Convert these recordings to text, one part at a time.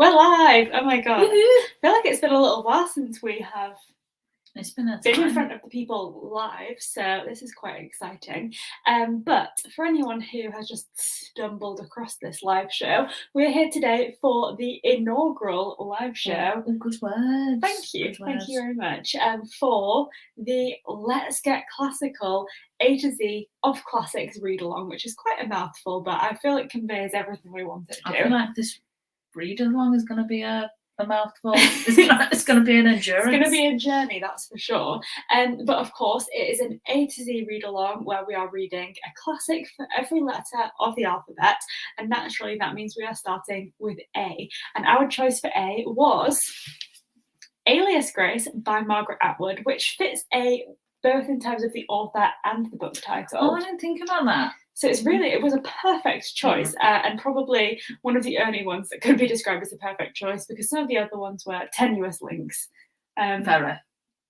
We're live! Oh my god. Woohoo! I feel like it's been a little while since we have It's been in front of the people live, so this is quite exciting. But for anyone who has just stumbled across this live show, we're here today for the inaugural live show. Oh, good words. Thank you. Good Thank words. you very much. For the Let's Get Classical A to Z of Classics read along, which is quite a mouthful, but I feel it conveys everything we want it to. I feel like this read along is going to be a mouthful. It's going to be an endurance. It's going to be a journey, that's for sure. But of course, it is an A to Z read along where we are reading a classic for every letter of the alphabet. And naturally, that means we are starting with A. And our choice for A was Alias Grace by Margaret Atwood, which fits A both in terms of the author and the book title. Oh, I didn't think about that. So it was a perfect choice, and probably one of the only ones that could be described as a perfect choice, because some of the other ones were tenuous links. Very.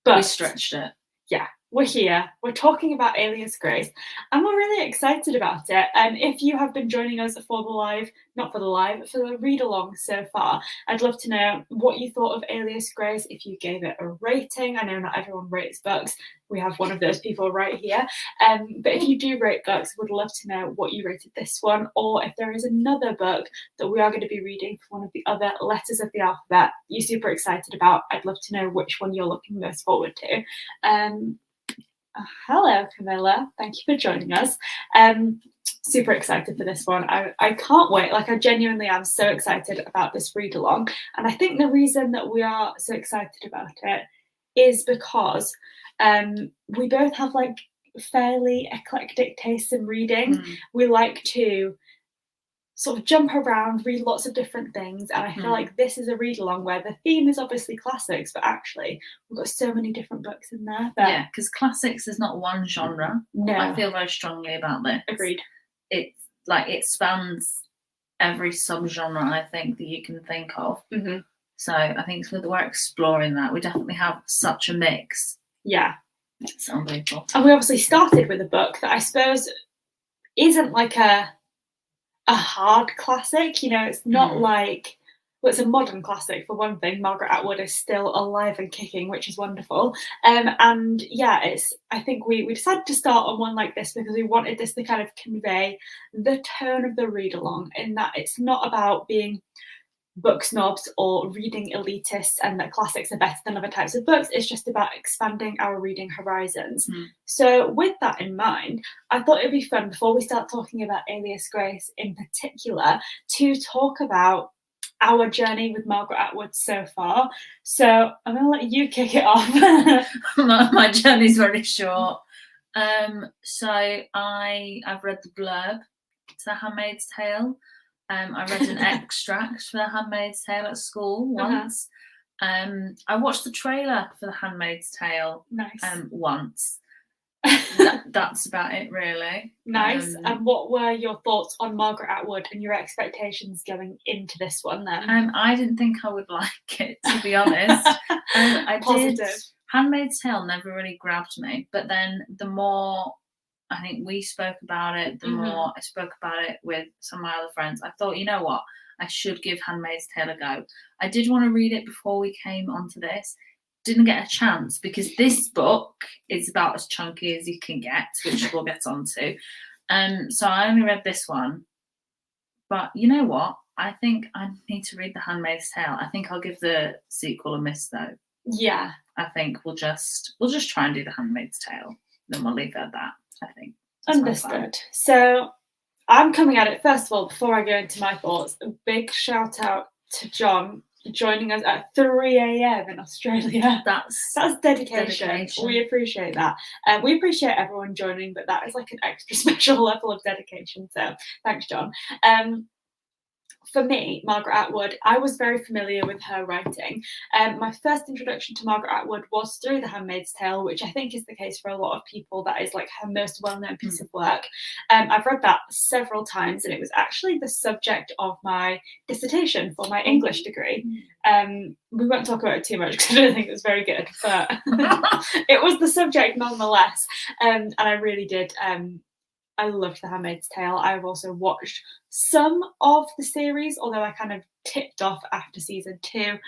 But we stretched it. Yeah, we're here. We're talking about Alias Grace, and we're really excited about it. And if you have been joining us for the live, not for the live, for the read along so far, I'd love to know what you thought of Alias Grace, if you gave it a rating. I know not everyone rates books. We have one of those people right here. But if you do rate books, would love to know what you rated this one, or if there is another book that we are going to be reading for one of the other letters of the alphabet you're super excited about. I'd love to know which one you're looking most forward to. Hello, Camilla. Thank you for joining us. Super excited for this one. I can't wait. Like, I genuinely am so excited about this read along. And I think the reason that we are so excited about it is because we both have like fairly eclectic tastes in reading. We like to sort of jump around, read lots of different things, and I feel like this is a read along where the theme is obviously classics, but actually we've got so many different books in there. Yeah, because classics is not one genre. No, I feel very strongly about this. Agreed. It's like it spans every subgenre I think that you can think of. So I think we're exploring that. We definitely have such a mix. Yeah, it's unbelievable. And we obviously started with a book that I suppose isn't like a hard classic, you know. It's not like, well, it's a modern classic for one thing. Margaret Atwood is still alive and kicking, which is wonderful. And yeah, I think we decided to start on one like this because we wanted this to kind of convey the tone of the read along, in that it's not about being book snobs or reading elitists and that classics are better than other types of books. It's just about expanding our reading horizons. So with that in mind, I thought it'd be fun, before we start talking about Alias Grace in particular, to talk about our journey with Margaret Atwood so far. So I'm going to let you kick it off. My journey's very short. So I've read the blurb to The Handmaid's Tale. I read an extract for The Handmaid's Tale at school once. I watched the trailer for The Handmaid's Tale once. That's about it, really. Nice. And what were your thoughts on Margaret Atwood and your expectations going into this one then? I didn't think I would like it, to be honest. I Positive. Handmaid's Tale never really grabbed me, but then the more I think we spoke about it, the more I spoke about it with some of my other friends, I thought, you know what, I should give Handmaid's Tale a go. I did want to read it before we came onto this. Didn't get a chance because this book is about as chunky as you can get, which we'll get onto. So I only read this one. But you know what? I think I need to read The Handmaid's Tale. I think I'll give the sequel a miss, though. Yeah. I think we'll just try and do The Handmaid's Tale. Then we'll leave it at that, I think. Understood. So I'm coming at it, first of all, before I go into my thoughts, a big shout out to John joining us at 3 a.m. in Australia. That's dedication. We appreciate that. We appreciate everyone joining, but that is like an extra special level of dedication. So thanks, John. For me, Margaret Atwood, I was very familiar with her writing. My first introduction to Margaret Atwood was through The Handmaid's Tale, which I think is the case for a lot of people. That is like her most well-known piece of work. I've read that several times, and it was actually the subject of my dissertation for my English degree. We won't talk about it too much because I don't think it was very good, but it was the subject nonetheless. And I really did I loved The Handmaid's Tale. I've also watched some of the series, although I kind of tipped off after season 2.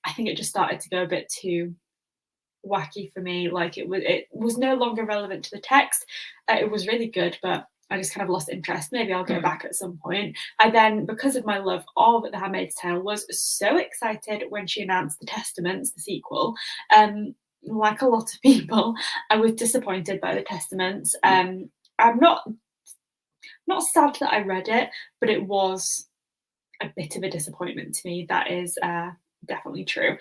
I think it just started to go a bit too wacky for me. Like it was no longer relevant to the text. It was really good, but I just kind of lost interest. Maybe I'll go back at some point. I then, because of my love of The Handmaid's Tale, was so excited when she announced The Testaments, the sequel. Like a lot of people, I was disappointed by The Testaments. I'm not sad that I read it, but it was a bit of a disappointment to me. That is definitely true.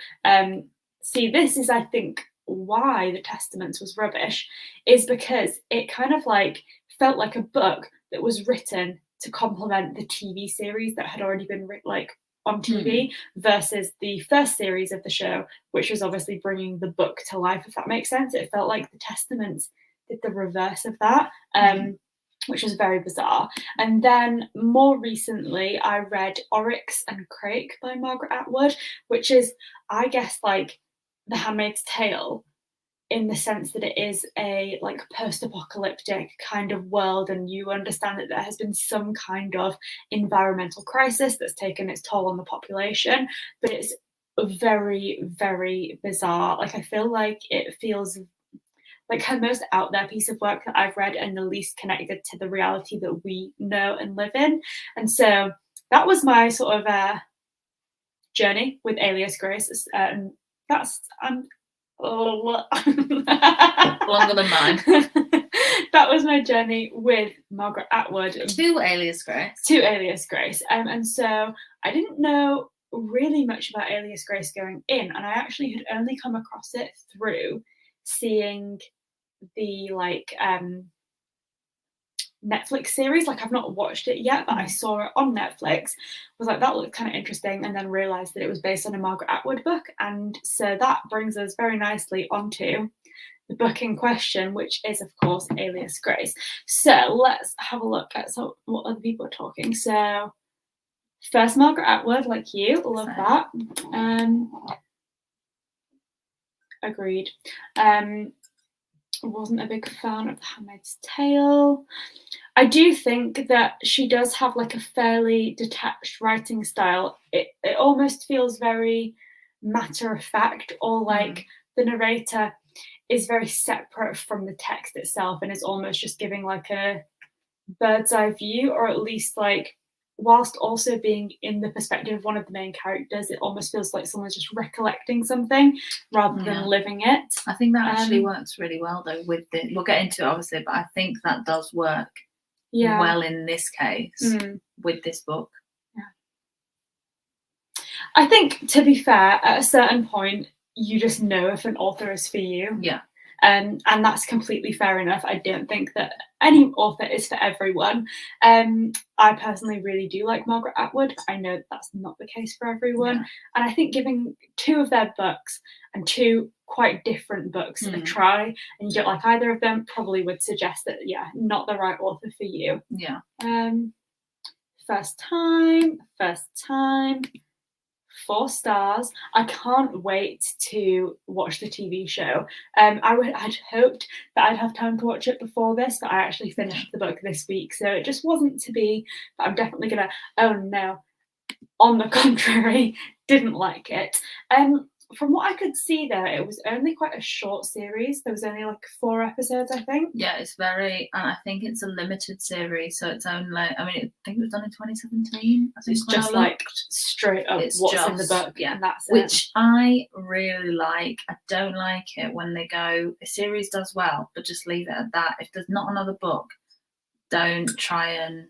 See, this is, I think, why The Testaments was rubbish, is because it kind of like felt like a book that was written to complement the TV series that had already been like on TV versus the first series of the show, which was obviously bringing the book to life, if that makes sense. It felt like The Testaments did the reverse of that. Which was very bizarre. And then more recently, I read Oryx and Crake by Margaret Atwood, which is, I guess, like The Handmaid's Tale, in the sense that it is a like post-apocalyptic kind of world, and you understand that there has been some kind of environmental crisis that's taken its toll on the population, but it's very, very bizarre. Like, I feel like it feels like her most out there piece of work that I've read, and the least connected to the reality that we know and live in. And so that was my sort of journey with Alias Grace. And that's longer than mine. That was my journey with Margaret Atwood. To Alias Grace. To Alias Grace. And so I didn't know really much about Alias Grace going in, and I actually had only come across it through seeing the like Netflix series. Like, I've not watched it yet, but I saw it on Netflix, was like, that looked kind of interesting, and then realized that it was based on a Margaret Atwood book. And so that brings us very nicely onto the book in question, which is, of course, Alias Grace. So let's have a look at what other people are talking. So first, Margaret Atwood, like you, love that. Agreed. Wasn't a big fan of The Handmaid's Tale. I do think that she does have like a fairly detached writing style. It almost feels very matter of fact, or like the narrator is very separate from the text itself and is almost just giving like a bird's eye view, or at least like, whilst also being in the perspective of one of the main characters, it almost feels like someone's just recollecting something rather than living it. I think that actually works really well, though, with we'll get into it obviously, but I think that does work well in this case with this book. I think, to be fair, at a certain point, you just know if an author is for you. Yeah. And that's completely fair enough. I don't think that any author is for everyone. I personally really do like Margaret Atwood. I know that's not the case for everyone. Yeah. And I think giving two of their books, and two quite different books, a try, and you don't like either of them, probably would suggest that, not the right author for you. Yeah. First time. 4 stars. I can't wait to watch the TV show. I'd hoped that I'd have time to watch it before this, but I actually finished the book this week, so it just wasn't to be. But I'm definitely gonna. Oh no! On the contrary, didn't like it. From what I could see there, it was only quite a short series. There was only like 4 episodes, I think. Yeah, it's and I think it's a limited series, so it's only, I think it was done in 2017. It's just like straight up what's in the book, and that's it. Which I really like. I don't like it when they go, a series does well, but just leave it at that. If there's not another book, don't try and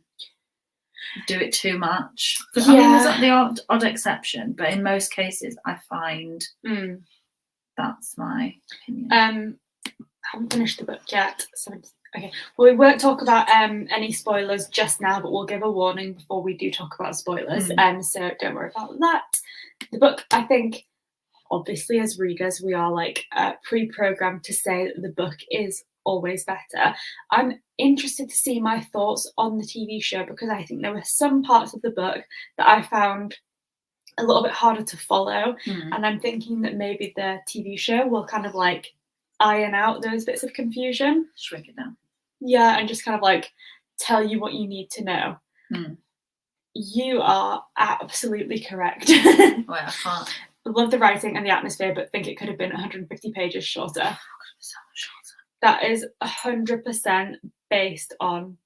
do it too much. I mean, there's the odd exception, but in most cases I find that's my opinion. I haven't finished the book yet, so okay. Well, we won't talk about any spoilers just now, but we'll give a warning before we do talk about spoilers. So don't worry about that. The book, I think, obviously as readers, we are like pre-programmed to say that the book is always better. I'm interested to see my thoughts on the TV show, because I think there were some parts of the book that I found a little bit harder to follow, and I'm thinking that maybe the TV show will kind of like iron out those bits of confusion, shrink it down, and just kind of like tell you what you need to know. You are absolutely correct. Wait, I can't. Love the writing and the atmosphere, but think it could have been 150 pages shorter. Oh, so much shorter. That is 100% based on,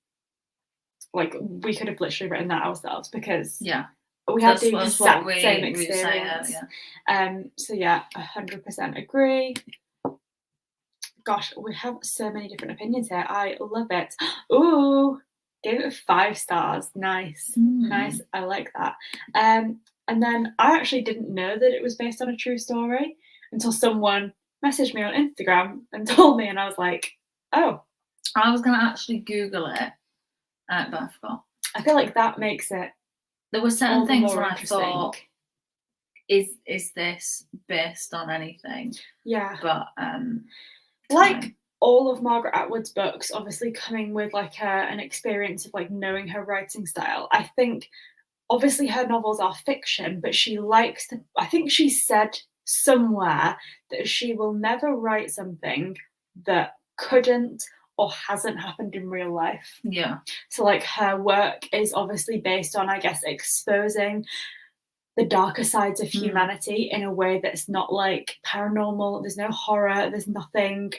like, we could have literally written that ourselves, because we had the exact same experience. So yeah, 100% agree. Gosh, we have so many different opinions here. I love it. Ooh, gave it 5 stars. Nice. Nice. I like that. And then I actually didn't know that it was based on a true story until someone messaged me on Instagram and told me, and I was like, oh. I was going to actually Google it, but I forgot. I feel like that makes it. There were certain things where I thought, is this based on anything? Yeah. But like all of Margaret Atwood's books, obviously coming with like an experience of like knowing her writing style. I think obviously her novels are fiction, but she likes to, I think she said somewhere that she will never write something that couldn't or hasn't happened in real life. Yeah. So like her work is obviously based on, I guess, exposing the darker sides of humanity in a way that's not like paranormal. There's no horror, there's nothing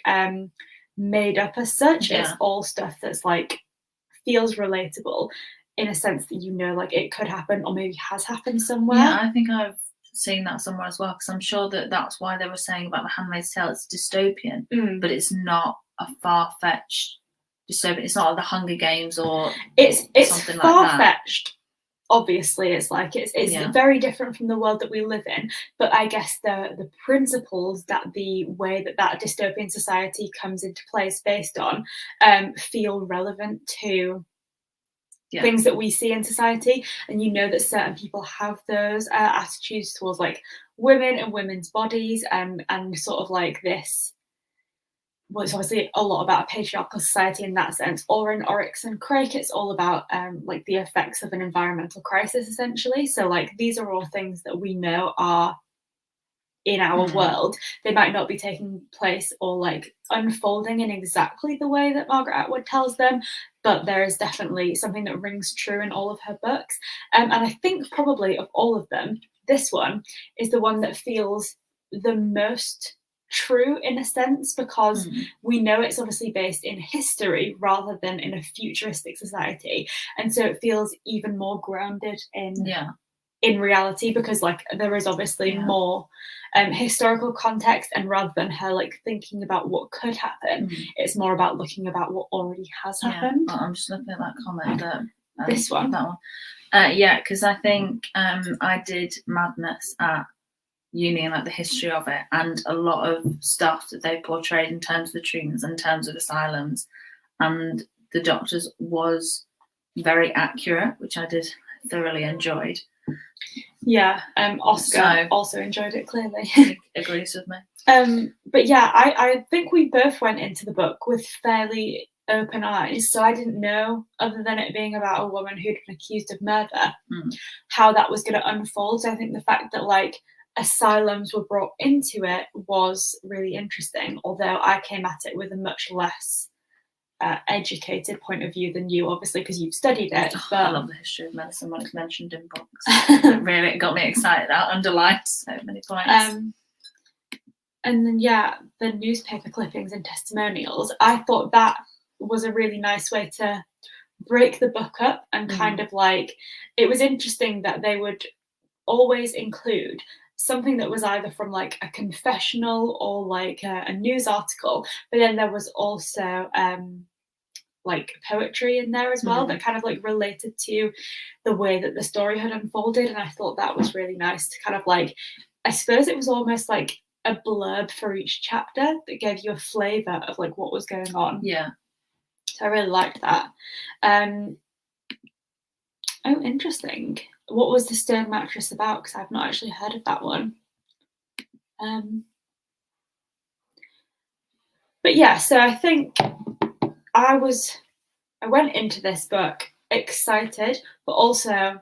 made up as such. It's all stuff that's like feels relatable in a sense that, you know, like it could happen or maybe has happened somewhere. Yeah, I think I've seen that somewhere as well, because I'm sure that that's why they were saying about The Handmaid's Tale, it's dystopian, but it's not a far-fetched dystopian. It's not like The Hunger Games or it's something like that. Far-fetched. Obviously, it's like it's very different from the world that we live in, but I guess the principles that the way that dystopian society comes into place based on feel relevant to things that we see in society. And you know that certain people have those attitudes towards like women and women's bodies, and sort of like this. Well, it's obviously a lot about a patriarchal society in that sense. Or in Oryx and Crake, it's all about like the effects of an environmental crisis, essentially. So like these are all things that we know are in our world. They might not be taking place or like unfolding in exactly the way that Margaret Atwood tells them, but there is definitely something that rings true in all of her books. And I think probably of all of them, this one is the one that feels the most true in a sense, because we know it's obviously based in history rather than in a futuristic society, and so it feels even more grounded in reality, because like there is obviously more historical context, and rather than her like thinking about what could happen, it's more about looking about what already has happened. I'm just looking at that comment this one, that one. Because I think I did Madness at uni and like the history of it, and a lot of stuff that they portrayed in terms of the treatments, in terms of asylums and the doctors, was very accurate, which I did thoroughly enjoyed. Yeah, Oscar also enjoyed it, clearly. Agrees with me. But yeah, I think we both went into the book with fairly open eyes, so I didn't know, other than it being about a woman who'd been accused of murder, how that was going to unfold. So I think the fact that like asylums were brought into it was really interesting, although I came at it with a much less educated point of view than you, obviously, because you've studied it. But I love the history of medicine when it's mentioned in books. It really got me excited. That underlined so many points. And then the newspaper clippings and testimonials, I thought that was a really nice way to break the book up, and kind of like, it was interesting that they would always include something that was either from like a confessional or like a news article, but then there was also like poetry in there as well that kind of like related to the way that the story had unfolded. And I thought that was really nice to kind of like, I suppose it was almost like a blurb for each chapter that gave you a flavour of like what was going on. Yeah. So I really liked that. Oh, interesting. What was the stone mattress about? Because I've not actually heard of that one. But yeah, so I think I went into this book excited, but also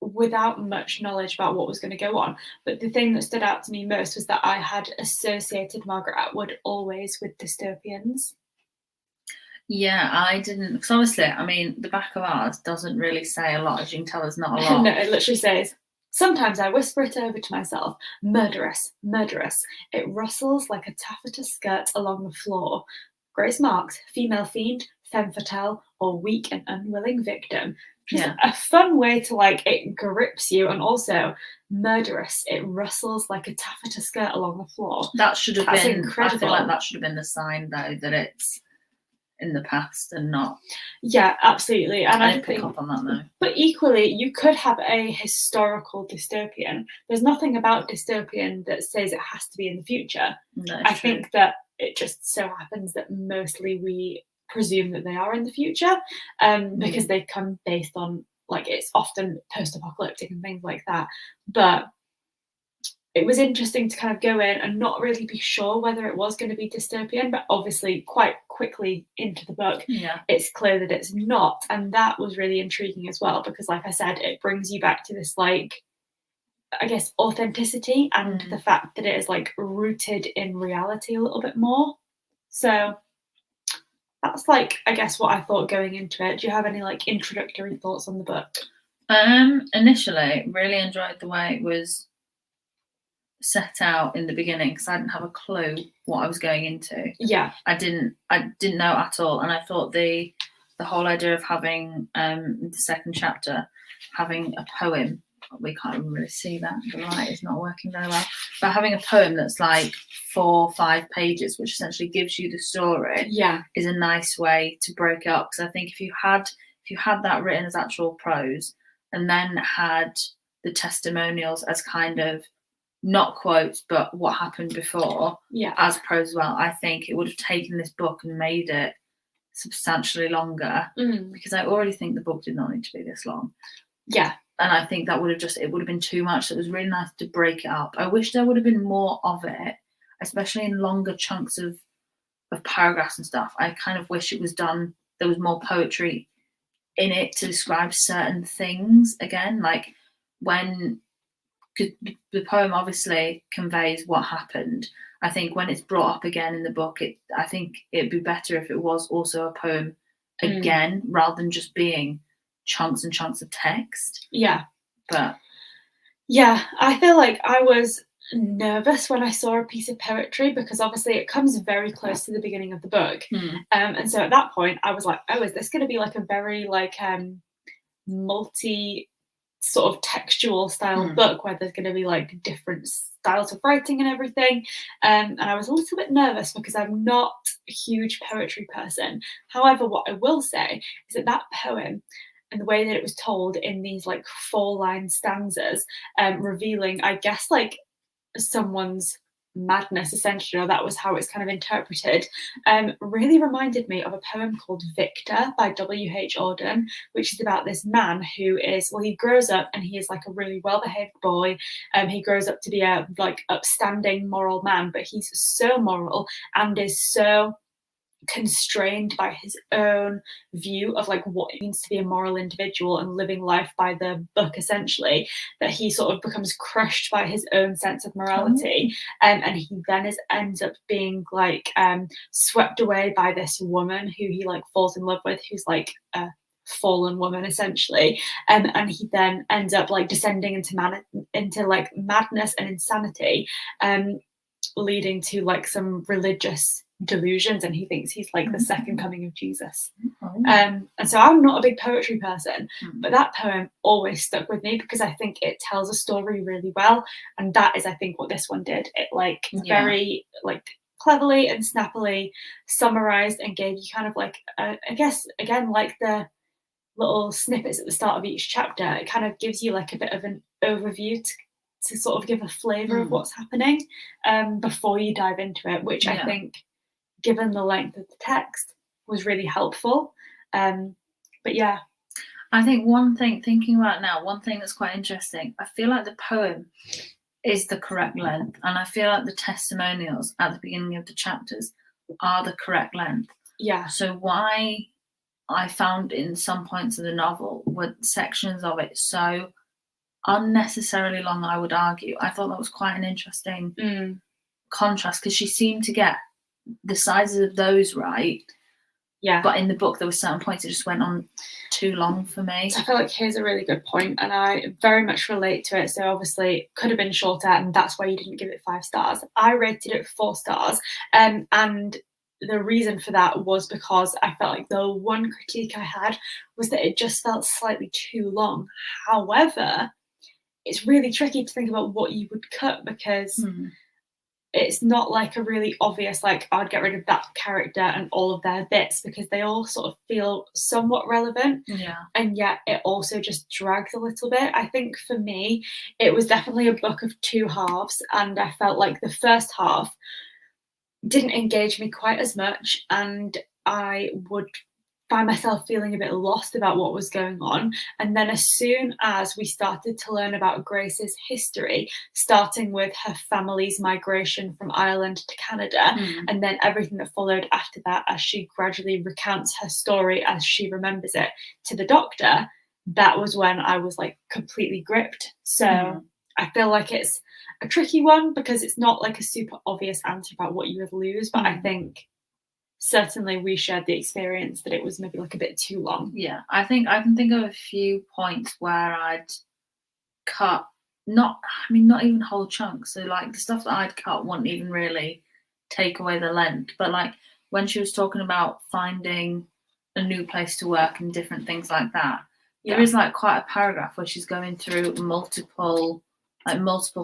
without much knowledge about what was going to go on. But the thing that stood out to me most was that I had associated Margaret Atwood always with dystopians. Yeah, I didn't, because obviously, I mean, the back of ours doesn't really say a lot, as you can tell, there's not a lot. No, it literally says, sometimes I whisper it over to myself, murderous, murderous. It rustles like a taffeta skirt along the floor. Grace Marks, female fiend, femme fatale, or weak and unwilling victim. Just a fun way to, like, it grips you, and also murderous. It rustles like a taffeta skirt along the floor. That should have been incredible. I feel like that should have been the sign, though, that it's in the past and not. Yeah, absolutely. And I didn't pick up on that, though. But equally, you could have a historical dystopian. There's nothing about dystopian that says it has to be in the future. I think that it just so happens that mostly we presume that they are in the future, because they come based on, like, it's often post-apocalyptic and things like that. But it was interesting to kind of go in and not really be sure whether it was going to be dystopian, but obviously quite quickly into the book, it's clear that it's not. And that was really intriguing as well, because like I said, it brings you back to this, like, I guess, authenticity and the fact that it is, like, rooted in reality a little bit more. So that's, like, I guess what I thought going into it. Do you have any, like, introductory thoughts on the book? Initially, really enjoyed the way it was set out in the beginning, because I didn't have a clue what I was going into. Yeah, I didn't know at all, and I thought the whole idea of having the second chapter having a poem, we can't even really see that, the light is not working very well, but having a poem that's like 4 or 5 pages, which essentially gives you the story, is a nice way to break it up. Because I think if you had that written as actual prose and then had the testimonials as kind of not quotes, but what happened before, as prose as well, I think it would have taken this book and made it substantially longer, because I already think the book did not need to be this long. Yeah. And I think that would have been too much. So it was really nice to break it up. I wish there would have been more of it, especially in longer chunks of paragraphs and stuff. I kind of wish it was done, there was more poetry in it to describe certain things again, like when, because the poem obviously conveys what happened. I think when it's brought up again in the book, I think it'd be better if it was also a poem again, rather than just being chunks and chunks of text. But I feel like I was nervous when I saw a piece of poetry, because obviously it comes very close to the beginning of the book, and so at that point I was like, oh, is this going to be like a very, like, multi sort of textual style book where there's going to be, like, different styles of writing and everything, and I was a little bit nervous because I'm not a huge poetry person. However, what I will say is that poem and the way that it was told in these, like, 4-line stanzas, revealing, I guess, like, someone's madness, essentially, or that was how it's kind of interpreted, really reminded me of a poem called Victor by W.H. Auden, which is about this man who is, well, he grows up and he is, like, a really well-behaved boy. He grows up to be a, like, upstanding moral man, but he's so moral and is so constrained by his own view of, like, what it means to be a moral individual and living life by the book, essentially, that he sort of becomes crushed by his own sense of morality, and he then ends up being, like, swept away by this woman who he, like, falls in love with, who's, like, a fallen woman, essentially, and he then ends up, like, descending into like madness and insanity, leading to, like, some religious delusions, and he thinks he's, like, the second coming of Jesus. And so I'm not a big poetry person, but that poem always stuck with me because I think it tells a story really well, and that is, I think, what this one did. It, like, very, like, cleverly and snappily summarized and gave you kind of, like, I guess, again, like the little snippets at the start of each chapter, it kind of gives you, like, a bit of an overview to sort of give a flavor of what's happening, before you dive into it, which I think, given the length of the text, was really helpful. But yeah. I think one thing, thinking about now, one thing that's quite interesting, I feel like the poem is the correct length, and I feel like the testimonials at the beginning of the chapters are the correct length. So why I found in some points of the novel were sections of it so unnecessarily long, I would argue. I thought that was quite an interesting contrast, because she seemed to get the sizes of those right, Yeah. But in the book, there were certain points that just went on too long for me. So I feel like here's a really good point, and I very much relate to it. So obviously, it could have been shorter, and that's why you didn't give it 5 stars. I rated it 4 stars, and the reason for that was because I felt like the one critique I had was that it just felt slightly too long. However, it's really tricky to think about what you would cut, because it's not like a really obvious, like, I'd get rid of that character and all of their bits, because they all sort of feel somewhat relevant. Yeah. And yet it also just drags a little bit. I think for me, it was definitely a book of 2 halves, and I felt like the first half didn't engage me quite as much, and I would find myself feeling a bit lost about what was going on. And then as soon as we started to learn about Grace's history, starting with her family's migration from Ireland to Canada, and then everything that followed after that, as she gradually recounts her story as she remembers it to the Doctor, that was when I was like completely gripped. So I feel like it's a tricky one, because it's not like a super obvious answer about what you would lose, but I think certainly we shared the experience that it was maybe like a bit too long. Yeah, I think I can think of a few points where I'd cut, not even whole chunks. So like the stuff that I'd cut wouldn't even really take away the length. But like when she was talking about finding a new place to work and different things like that, there is like quite a paragraph where she's going through multiple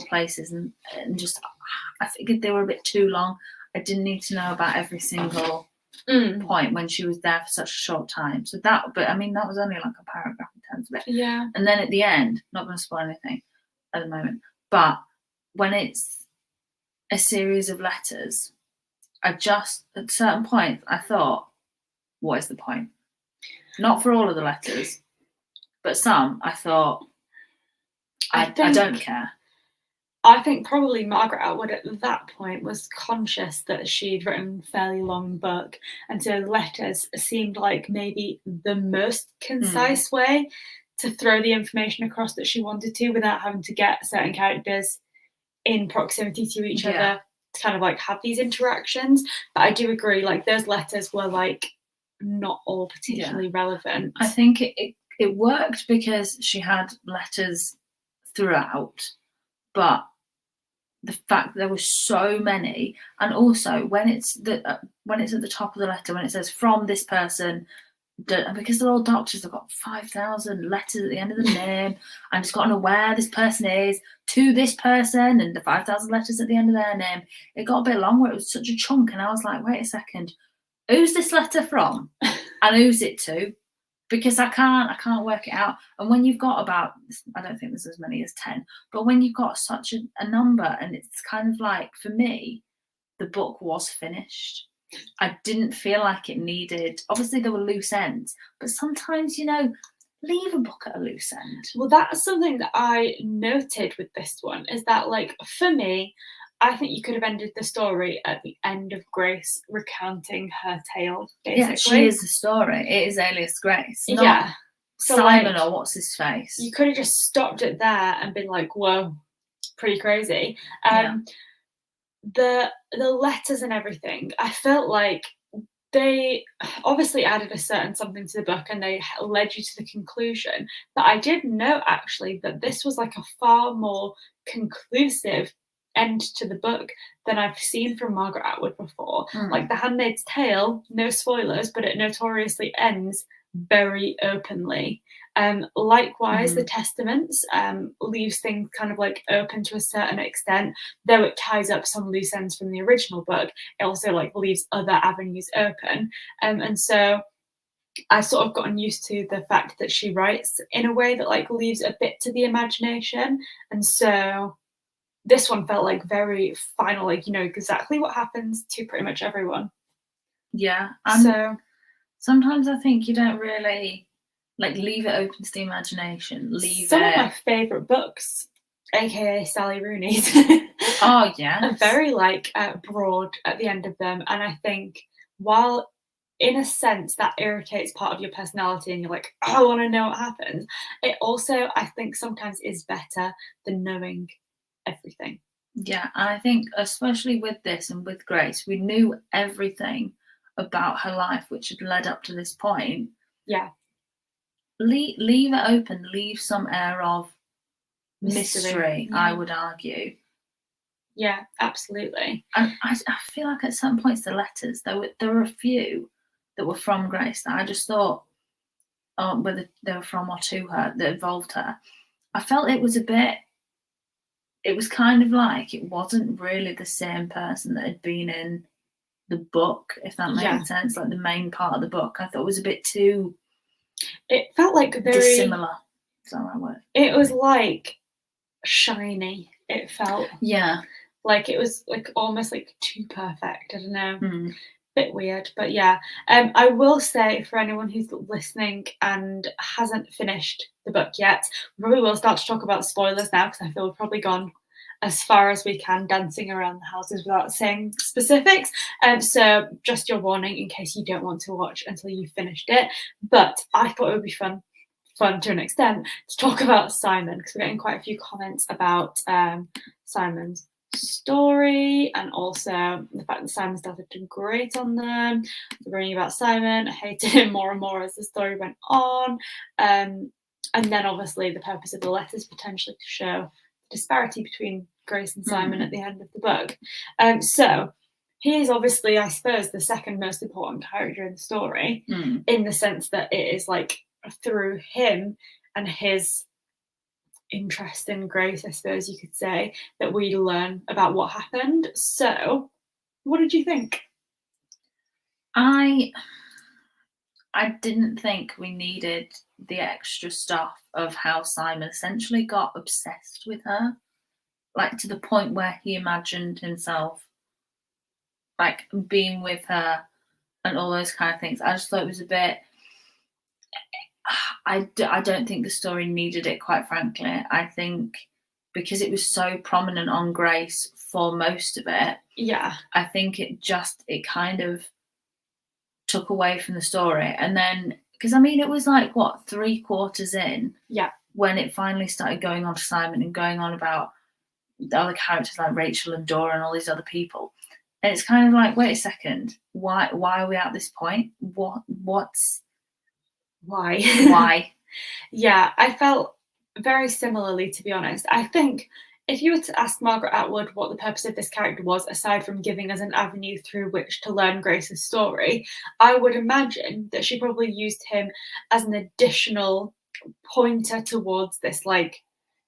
places, and just I figured they were a bit too long. I didn't need to know about every single point when she was there for such a short time. So that, but I mean, that was only like a paragraph in terms of it. Yeah. And then at the end, not going to spoil anything at the moment, but when it's a series of letters, I just, at certain points, I thought, what is the point? Not for all of the letters, but some, I thought, I don't care. I think probably Margaret Atwood at that point was conscious that she'd written a fairly long book, and so letters seemed like maybe the most concise way to throw the information across that she wanted to, without having to get certain characters in proximity to each other to kind of like have these interactions. But I do agree, like those letters were like not all particularly relevant. I think it worked because she had letters throughout, but the fact that there were so many, and also when it's at the top of the letter, when it says from this person, because they're all doctors, they've got 5,000 letters at the end of the name, and it's got to know where this person is to this person, and the 5,000 letters at the end of their name. It got a bit long where it was such a chunk, and I was like, wait a second, who's this letter from and who's it to? Because I can't work it out. And when you've got about, I don't think there's as many as 10, but when you've got such a number, and it's kind of like, for me, the book was finished. I didn't feel like it needed, obviously there were loose ends, but sometimes, leave a book at a loose end. Well, that's something that I noted with this one, is that like, for me, I think you could have ended the story at the end of Grace recounting her tale, basically. Yeah, she is the story. It is Alias Grace. Not So Simon like, or what's his face. You could have just stopped it there and been like, whoa, pretty crazy. The letters and everything, I felt like they obviously added a certain something to the book, and they led you to the conclusion. But I did note actually that this was like a far more conclusive end to the book than I've seen from Margaret Atwood before. Like The Handmaid's Tale, no spoilers, but it notoriously ends very openly. Likewise, the Testaments leaves things kind of like open to a certain extent, though it ties up some loose ends from the original book. It also like leaves other avenues open, and so I've sort of gotten used to the fact that she writes in a way that like leaves a bit to the imagination, and so this one felt like very final, like you know exactly what happens to pretty much everyone. Yeah, so sometimes I think you don't really like leave it open to the imagination. Some of my favourite books, aka Sally Rooney's, oh yeah, are very like broad at the end of them, and I think while in a sense that irritates part of your personality and you're like, oh, I want to know what happens, it also I think sometimes is better than knowing everything. Yeah, and I think especially with this and with Grace, we knew everything about her life, which had led up to this point. Yeah. Leave it open, leave some air of mystery, Yeah. I would argue. Yeah, absolutely. And I feel like at some points the letters, there were a few that were from Grace that I just thought, whether they were from or to her, that involved her. I felt it was kind of like it wasn't really the same person that had been in the book, if that made sense, like the main part of the book. I thought it was a bit too... It felt like very... dissimilar. Is that the right word? It was like shiny, it felt. Yeah. Like it was like almost like too perfect. I don't know. Bit weird, but yeah. I will say, for anyone who's listening and hasn't finished the book yet, we probably will start to talk about spoilers now, because I feel we've probably gone as far as we can dancing around the houses without saying specifics. So just your warning in case you don't want to watch until you've finished it. But I thought it would be fun to an extent to talk about Simon, because we're getting quite a few comments about Simon's story, and also the fact that Simon started doing great on them. We're reading about Simon. I hated him more and more as the story went on. And then obviously the purpose of the letters potentially to show the disparity between Grace and Simon at the end of the book. So he is obviously, I suppose, the second most important character in the story, in the sense that it is like through him and his interest in Grace, I suppose you could say, that we learn about what happened. So what did you think? I didn't think we needed the extra stuff of how Simon essentially got obsessed with her, like to the point where he imagined himself like being with her and all those kind of things. I just thought it was a bit... I don't think the story needed it, quite frankly. I think because it was so prominent on Grace for most of it, I think it kind of took away from the story. And then, because I mean, it was like, what, 3/4 in, when it finally started going on to Simon and going on about the other characters like Rachel and Dora and all these other people. And it's kind of like, wait a second, why are we at this point? Why? Yeah, I felt very similarly, to be honest. I think if you were to ask Margaret Atwood what the purpose of this character was, aside from giving us an avenue through which to learn Grace's story, I would imagine that she probably used him as an additional pointer towards this, like,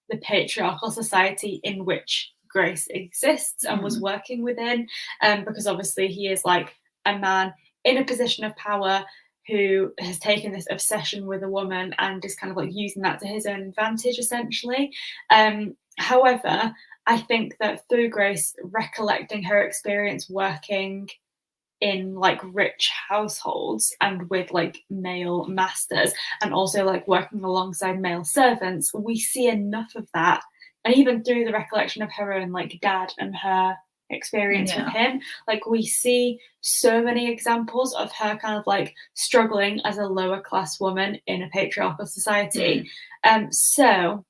the patriarchal society in which Grace exists and was working within, because obviously he is like a man in a position of power who has taken this obsession with a woman and is kind of like using that to his own advantage, essentially. However, I think that through Grace recollecting her experience working in like rich households and with like male masters, and also like working alongside male servants, we see enough of that. And even through the recollection of her own like dad and her experience with him, like we see so many examples of her kind of like struggling as a lower class woman in a patriarchal society. So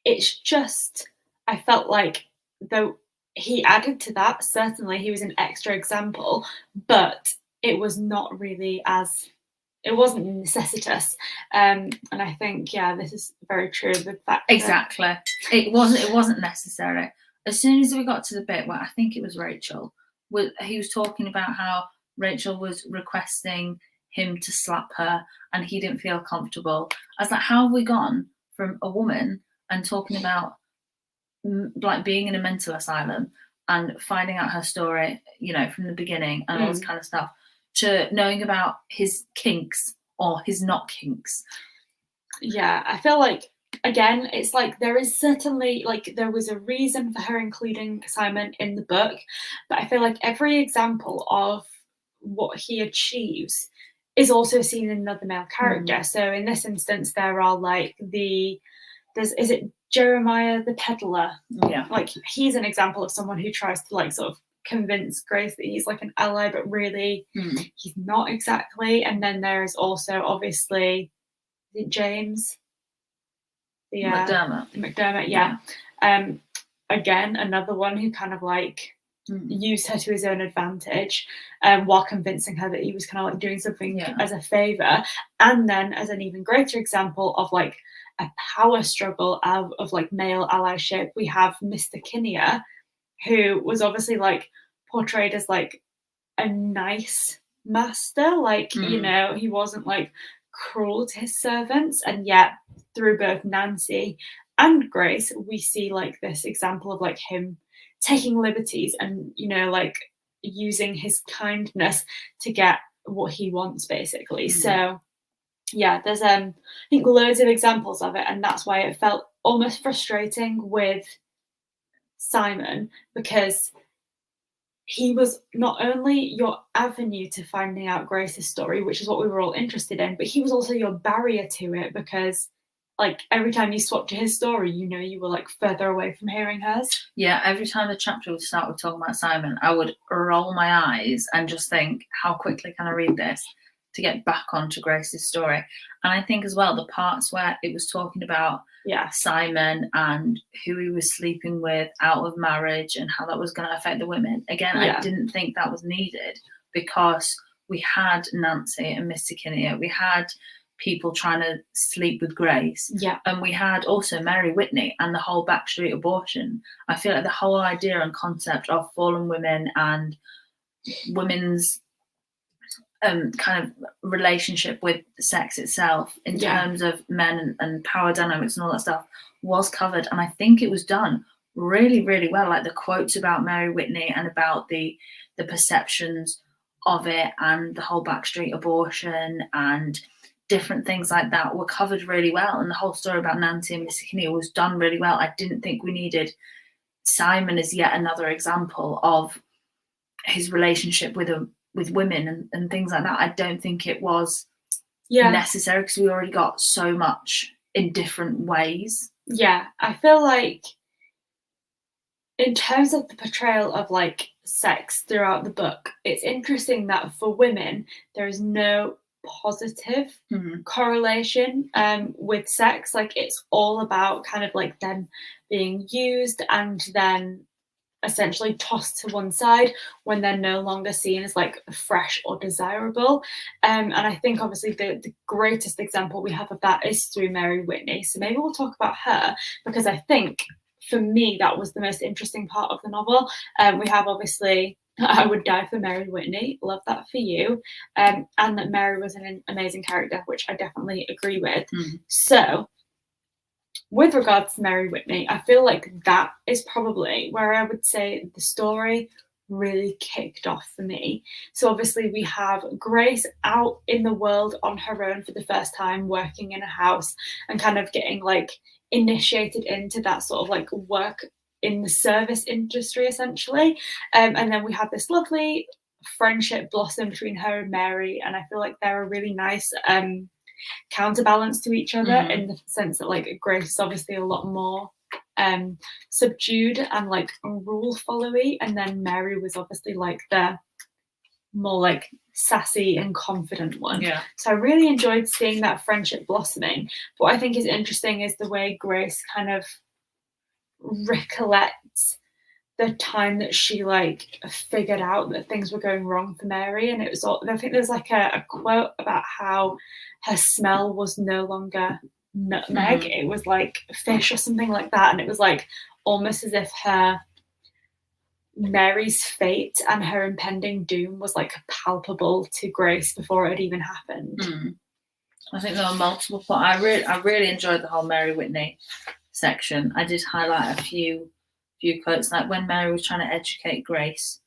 it's just, I felt like though he added to that, certainly he was an extra example, but it was not really it wasn't necessitous. And I think, this is very true. The fact exactly, it wasn't necessary. As soon as we got to the bit where I think it was Rachel, he was talking about how Rachel was requesting him to slap her and he didn't feel comfortable. I was like, how have we gone from a woman and talking about like being in a mental asylum and finding out her story, you know, from the beginning and all this kind of stuff, to knowing about his kinks or his not kinks? Yeah, I feel like, again, it's like there is certainly, like, there was a reason for her including Simon in the book, but I feel like every example of what he achieves is also seen in another male character. So in this instance, there are like is it Jeremiah the peddler? Yeah. Like, he's an example of someone who tries to like sort of convince Grace that he's like an ally, but really he's not exactly. And then there's also obviously, is it James? McDermott. Again, another one who kind of like used her to his own advantage, while convincing her that he was kind of like doing something as a favor. And then as an even greater example of like a power struggle of like male allyship, we have Mr. Kinnear, who was obviously like portrayed as like a nice master, like you know, he wasn't like cruel to his servants, and yet through both Nancy and Grace we see like this example of like him taking liberties and, you know, like using his kindness to get what he wants basically. So yeah, there's I think loads of examples of it, and that's why it felt almost frustrating with Simon, because he was not only your avenue to finding out Grace's story, which is what we were all interested in, but he was also your barrier to it, because like every time you swapped to his story, you know, you were like further away from hearing hers. Yeah, every time the chapter would start with talking about Simon, I would roll my eyes and just think, how quickly can I read this to get back onto Grace's story? And I think as well, the parts where it was talking about Simon and who he was sleeping with out of marriage and how that was going to affect the women, again, I didn't think that was needed, because we had Nancy and Mr. Kinnear, we had people trying to sleep with Grace, and we had also Mary Whitney and the whole backstreet abortion. I feel like the whole idea and concept of fallen women and women's kind of relationship with sex itself in terms of men and power dynamics and all that stuff was covered, and I think it was done really, really well. Like the quotes about Mary Whitney and about the perceptions of it and the whole backstreet abortion and different things like that were covered really well, and the whole story about Nancy and Mr. Kinnear was done really well. I didn't think we needed Simon as yet another example of his relationship with women and things like that. I don't think it was necessary, because we already got so much in different ways. Yeah, I feel like in terms of the portrayal of like sex throughout the book, it's interesting that for women there is no positive correlation with sex. Like it's all about kind of like them being used and then essentially tossed to one side when they're no longer seen as like fresh or desirable. And I think obviously the greatest example we have of that is through Mary Whitney. So maybe we'll talk about her, because I think for me that was the most interesting part of the novel. We have obviously I would die for Mary Whitney, love that for you, and that Mary was an amazing character, which I definitely agree with. So with regards to Mary Whitney, I feel like that is probably where I would say the story really kicked off for me. So obviously we have Grace out in the world on her own for the first time, working in a house and kind of getting like initiated into that sort of like work in the service industry essentially, and then we have this lovely friendship blossom between her and Mary, and I feel like they're a really nice counterbalance to each other, in the sense that like Grace is obviously a lot more subdued and like rule followy, and then Mary was obviously like the more like sassy and confident one. So I really enjoyed seeing that friendship blossoming. But what I think is interesting is the way Grace kind of recollects the time that she like figured out that things were going wrong for Mary, and it was all, I think there's like a quote about how her smell was no longer nutmeg, it was like fish or something like that, and it was like almost as if Mary's fate and her impending doom was like palpable to Grace before it had even happened. I think there were multiple points. I really enjoyed the whole Mary Whitney section. I did highlight a few quotes, like when Mary was trying to educate Grace,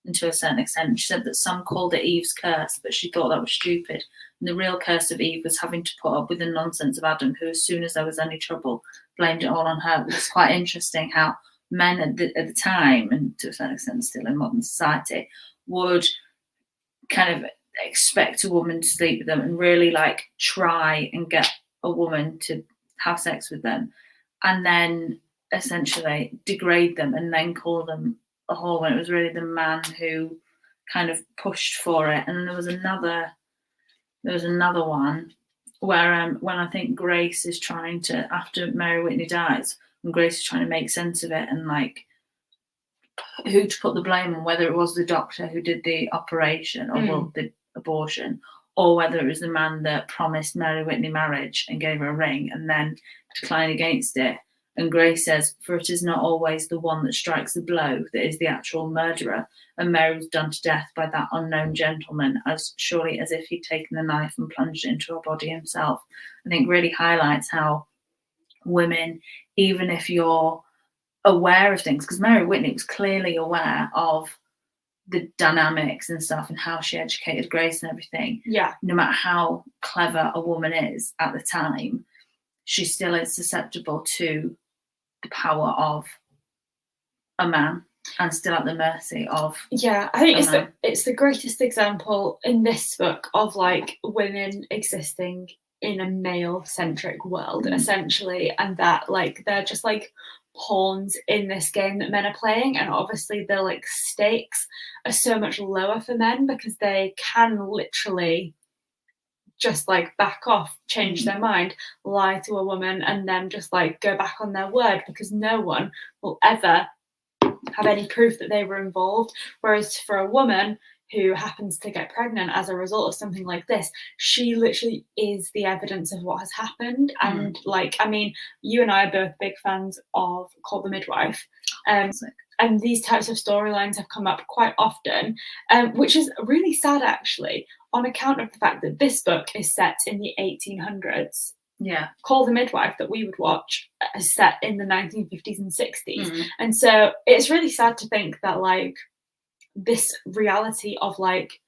and to a certain extent, she said that some called it Eve's curse, but she thought that was stupid. And the real curse of Eve was having to put up with the nonsense of Adam, who, as soon as there was any trouble, blamed it all on her. It's quite interesting how men at the time, and to a certain extent still in modern society, would kind of expect a woman to sleep with them and really like try and get a woman to have sex with them, and then essentially degrade them and then call them a whore, when it was really the man who kind of pushed for it. And there was another one where when I think Grace is trying to, after Mary Whitney dies, when Grace is trying to make sense of it and like who to put the blame on, whether it was the doctor who did the operation or well, the abortion, or whether it was the man that promised Mary Whitney marriage and gave her a ring and then declined against it. And Grace says, for it is not always the one that strikes the blow that is the actual murderer, and Mary was done to death by that unknown gentleman as surely as if he'd taken the knife and plunged it into her body himself. I think really highlights how women, even if you're aware of things, because Mary Whitney was clearly aware of the dynamics and stuff and how she educated Grace and everything. Yeah. No matter how clever a woman is at the time, she still is susceptible to the power of a man and still at the mercy of I think it's the greatest example in this book of like women existing in a male-centric world essentially, and that like they're just like pawns in this game that men are playing, and obviously the like stakes are so much lower for men because they can literally just like back off, change their mind, lie to a woman, and then just like go back on their word because no one will ever have any proof that they were involved. Whereas for a woman who happens to get pregnant as a result of something like this, she literally is the evidence of what has happened. And like, I mean, you and I are both big fans of Call the Midwife. And these types of storylines have come up quite often, which is really sad actually, on account of the fact that this book is set in the 1800s. Yeah. Call the Midwife that we would watch is set in the 1950s and 60s. And so it's really sad to think that like this reality of like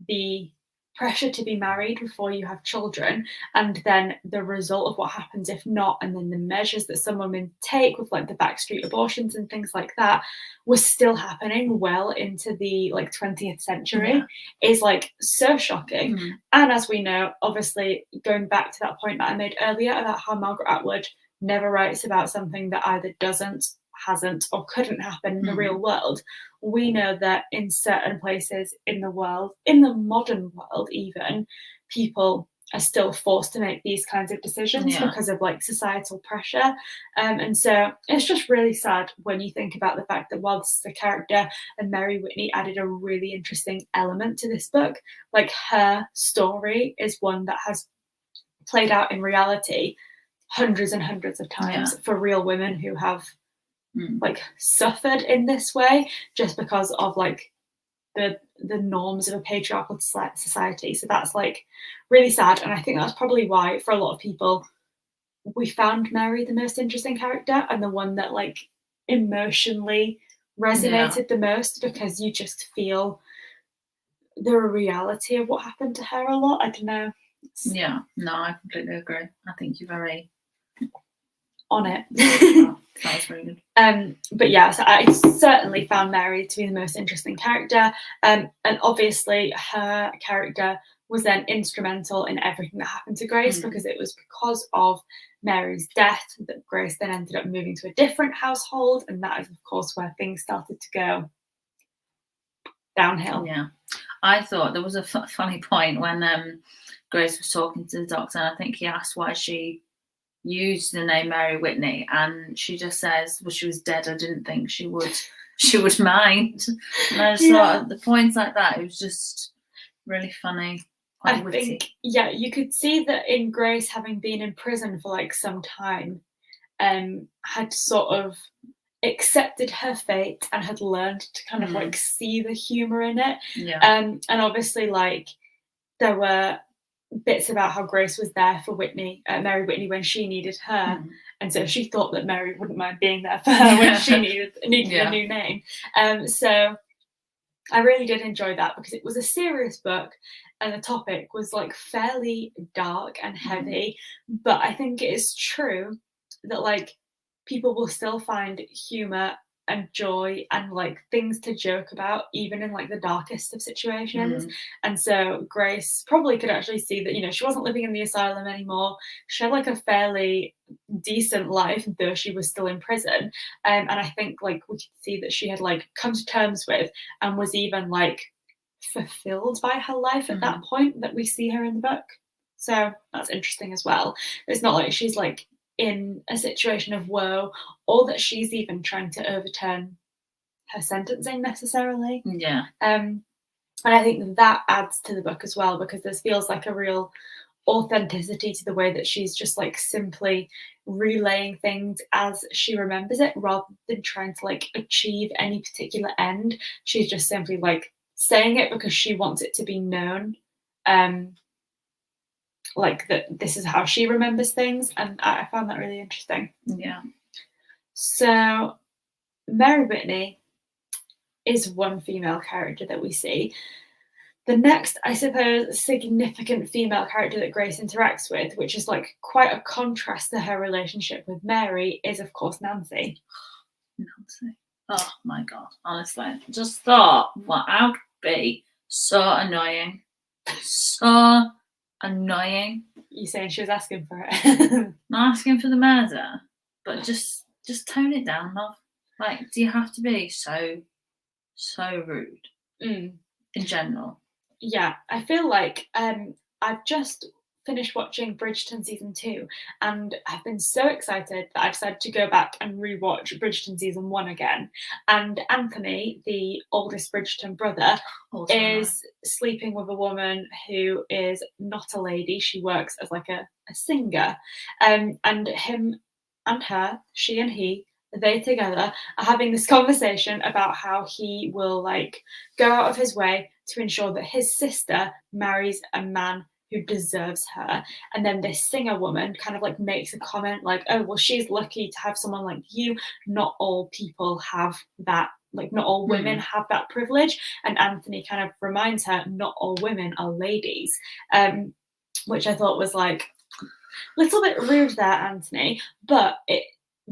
the pressure to be married before you have children, and then the result of what happens if not, and then the measures that some women take with like the backstreet abortions and things like that was still happening well into the like 20th century is like so shocking. And as we know, obviously going back to that point that I made earlier about how Margaret Atwood never writes about something that either doesn't, hasn't, or couldn't happen in the real world, we know that in certain places in the world, in the modern world even, people are still forced to make these kinds of decisions because of like societal pressure. And so it's just really sad when you think about the fact that while this is a character and Mary Whitney added a really interesting element to this book, like her story is one that has played out in reality hundreds and hundreds of times for real women who have like suffered in this way just because of like the norms of a patriarchal society. So that's like really sad, and I think that's probably why for a lot of people we found Mary the most interesting character and the one that like emotionally resonated the most, because you just feel the reality of what happened to her a lot. I don't know. No, I completely agree. I think you're very on it. That was very good. But yeah, so I certainly found Mary to be the most interesting character, and obviously her character was then instrumental in everything that happened to Grace, because it was because of Mary's death that Grace then ended up moving to a different household, and that is of course where things started to go downhill. Yeah, I thought there was a funny point when Grace was talking to the doctor, and I think he asked why she used the name Mary Whitney, and she just says, well, she was dead, I didn't think she would mind. And I just thought at the points like that, it was just really funny, quite witty. Think you could see that in Grace, having been in prison for like some time, had sort of accepted her fate and had learned to kind of like see the humor in it. And obviously like there were bits about how Grace was there for Mary Whitney when she needed her, and so she thought that Mary wouldn't mind being there for her when she needed a new name. So I really did enjoy that, because it was a serious book and the topic was like fairly dark and heavy, but I think it is true that like people will still find humor and joy and like things to joke about even in like the darkest of situations. And so Grace probably could actually see that, you know, she wasn't living in the asylum anymore. She had like a fairly decent life though she was still in prison, and I think like we could see that she had like come to terms with and was even like fulfilled by her life at that point that we see her in the book. So that's interesting as well. It's not like she's like in a situation of woe, or that she's even trying to overturn her sentencing necessarily. Yeah. And I think that adds to the book as well, because this feels like a real authenticity to the way that she's just like simply relaying things as she remembers it, rather than trying to like achieve any particular end. She's just simply like saying it because she wants it to be known, like that this is how she remembers things, and I found that really interesting. Yeah. So Mary Whitney is one female character that we see. The next, I suppose, significant female character that Grace interacts with, which is like quite a contrast to her relationship with Mary, is of course Nancy. Nancy. Oh my god, honestly. Just thought what I would be so annoying. So annoying. You saying she was asking for it? Not asking for the murder, but just tone it down, love. Like, do you have to be so rude in general? Yeah, I feel like I've just finished watching Bridgerton season 2, and I've been so excited that I decided to go back and rewatch Bridgerton season 1 again. And Anthony, the oldest Bridgerton brother, is sleeping with a woman who is not a lady. She works as like a singer, and him and her, she and he, they together are having this conversation about how he will like go out of his way to ensure that his sister marries a man who deserves her. And then this singer woman kind of like makes a comment like, oh, well, she's lucky to have someone like you. Not all people have that, like not all women have that privilege. And Anthony kind of reminds her, not all women are ladies, which I thought was like a little bit rude there, Anthony, but it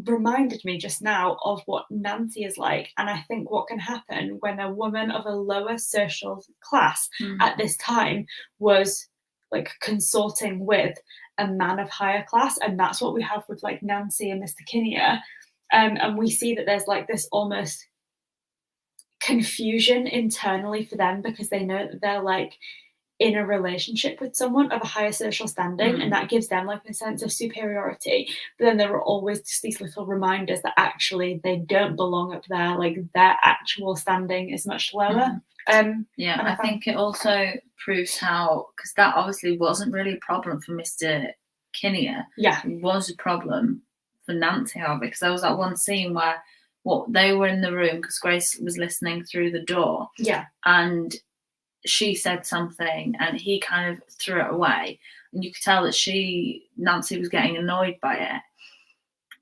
reminded me just now of what Nancy is like, and I think what can happen when a woman of a lower social class at this time was like consorting with a man of higher class, and that's what we have with like Nancy and Mr. Kinnear, and we see that there's like this almost confusion internally for them because they know that they're like in a relationship with someone of a higher social standing, and that gives them like a sense of superiority. But then there are always just these little reminders that actually they don't belong up there, like their actual standing is much lower. Yeah, I think it also proves how, because that obviously wasn't really a problem for Mr. Kinnear. Yeah, it was a problem for Nancy, however, because there was that one scene where they were in the room because Grace was listening through the door. Yeah, and she said something and he kind of threw it away, and you could tell that Nancy was getting annoyed by it,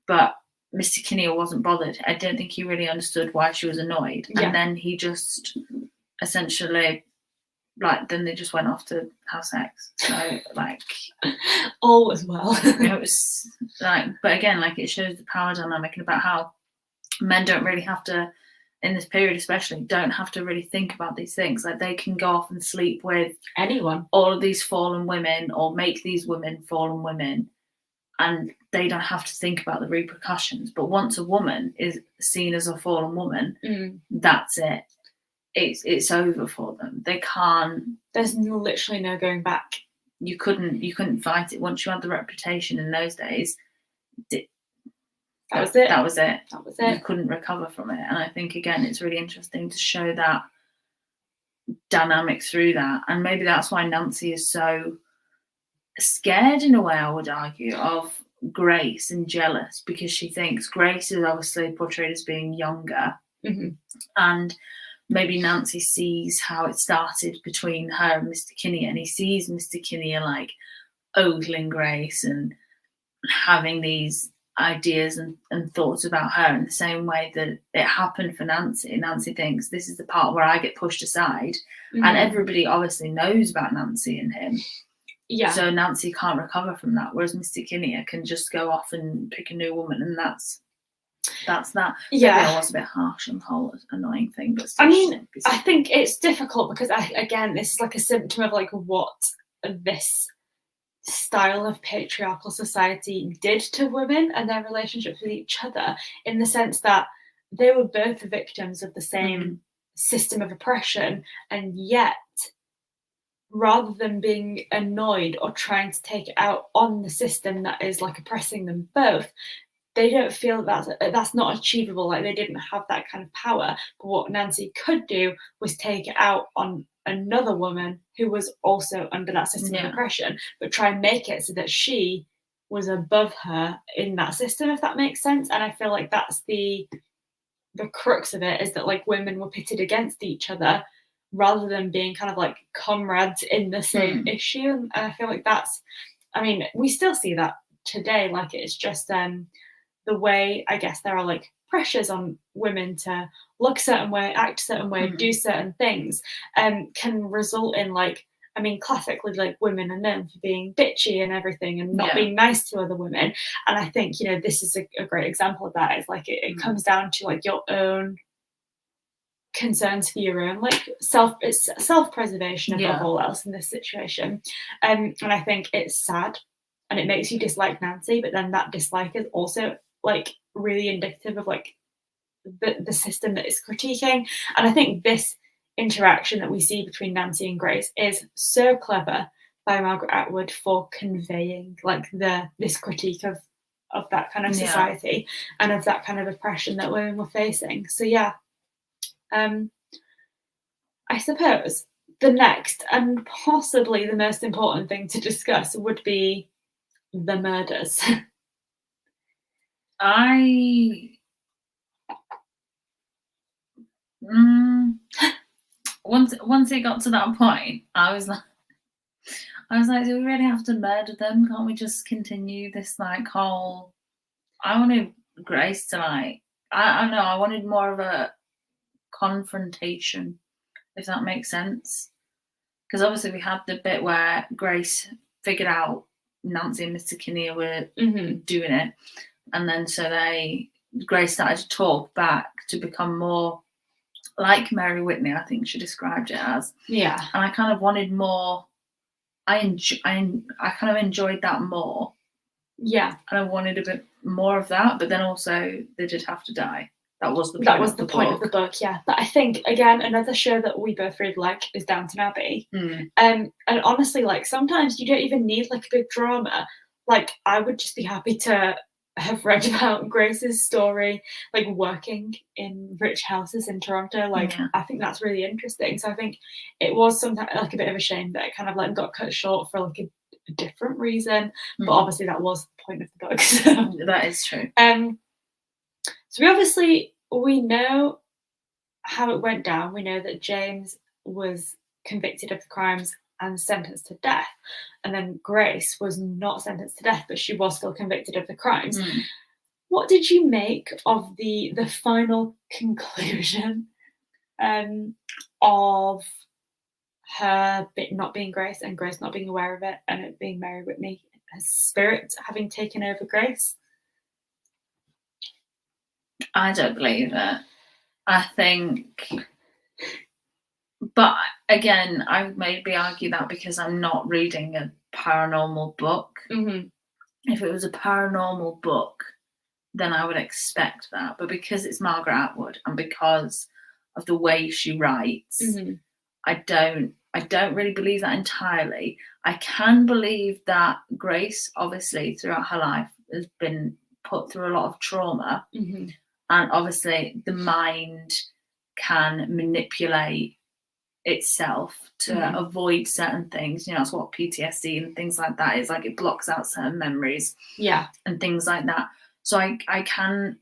but Mr. Kinnear wasn't bothered. I don't think he really understood why she was annoyed. And then he just essentially, like, then they just went off to have sex. So like all was well. It was like, but again, like, it shows the power dynamic and about how men don't really have to, in this period especially, don't have to really think about these things. Like, they can go off and sleep with anyone, all of these fallen women, or make these women fallen women, and they don't have to think about the repercussions. But once a woman is seen as a fallen woman, that's it. It's over for them. They can't. There's literally no going back. You couldn't fight it once you had the reputation in those days. That was it. That was it. That was it. You couldn't recover from it. And I think, again, it's really interesting to show that dynamic through that. And maybe that's why Nancy is so scared, in a way, I would argue, of Grace, and jealous, because she thinks Grace is obviously portrayed as being younger. And maybe Nancy sees how it started between her and Mr. Kinnear, and he sees Mr. Kinnear like ogling Grace and having these ideas and thoughts about her in the same way that it happened for Nancy. Nancy thinks, this is the part where I get pushed aside, and everybody obviously knows about Nancy and him. Yeah. So Nancy can't recover from that, whereas Mr. Kinnear can just go off and pick a new woman, and that's that. Yeah, maybe I was a bit harsh on the whole annoying thing, but I mean, I think it's difficult because this is like a symptom of like what this style of patriarchal society did to women and their relationships with each other, in the sense that they were both victims of the same system of oppression, and yet, rather than being annoyed or trying to take it out on the system that is like oppressing them both, they don't feel that's not achievable, like they didn't have that kind of power. But what Nancy could do was take it out on another woman who was also under that system of oppression, but try and make it so that she was above her in that system, if that makes sense. And I feel like that's the crux of it, is that like women were pitted against each other rather than being kind of like comrades in the same issue. And I feel like that's, I mean, we still see that today. Like it's just the way, I guess, there are like pressures on women to look a certain way, act a certain way, do certain things, can result in like, I mean, classically, like women are known for being bitchy and everything and not being nice to other women. And I think, you know, this is a great example of that. It's like it comes down to like your own concerns for your own like self-preservation above all else in this situation. And I think it's sad and it makes you dislike Nancy, but then that dislike is also like really indicative of like the system that it's critiquing. And I think this interaction that we see between Nancy and Grace is so clever by Margaret Atwood for conveying like this critique of that kind of society and of that kind of oppression that women were facing. So I suppose the next and possibly the most important thing to discuss would be the murders. Once it got to that point, I was like, do we really have to murder them? Can't we just continue this like whole? I wanted Grace to like, I don't know, I wanted more of a confrontation, if that makes sense. Because obviously we had the bit where Grace figured out Nancy and Mr. Kinnear were doing it, and then so Grace started to talk back to become more like Mary Whitney, I think she described it as. Yeah. And I kind of wanted more. I kind of enjoyed that more. Yeah. And I wanted a bit more of that, but then also they did have to die. That was the point of the book, yeah. But I think, again, another show that we both really like is Downton Abbey. And honestly, like, sometimes you don't even need, like, a big drama. Like, I would just be happy to have read about Grace's story, like, working in rich houses in Toronto. Like, I think that's really interesting. So I think it was sometimes, like, a bit of a shame that it kind of, like, got cut short for, like, a different reason. But obviously that was the point of the book. So. That is true. So we know how it went down. We know that James was convicted of the crimes and sentenced to death. And then Grace was not sentenced to death, but she was still convicted of the crimes. What did you make of the final conclusion of her not being Grace and Grace not being aware of it, and it being Mary Whitney, her spirit having taken over Grace? I don't believe it. I think, but again, I would maybe argue that because I'm not reading a paranormal book. If it was a paranormal book, then I would expect that. But because it's Margaret Atwood and because of the way she writes, I don't really believe that entirely. I can believe that Grace, obviously, throughout her life, has been put through a lot of trauma. And obviously the mind can manipulate itself to avoid certain things. You know, that's what PTSD and things like that is. Like, it blocks out certain memories. And things like that. So I can,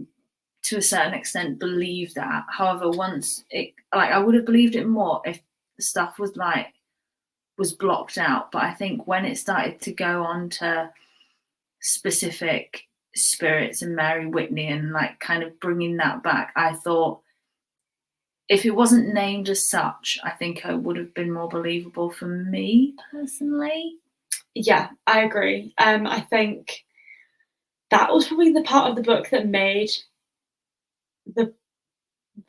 to a certain extent, believe that. However, once it, like, I would have believed it more if stuff was blocked out. But I think when it started to go on to specific spirits and Mary Whitney and like kind of bringing that back, I thought if it wasn't named as such, I think it would have been more believable for me personally. Yeah, I agree. I think that was probably the part of the book that made the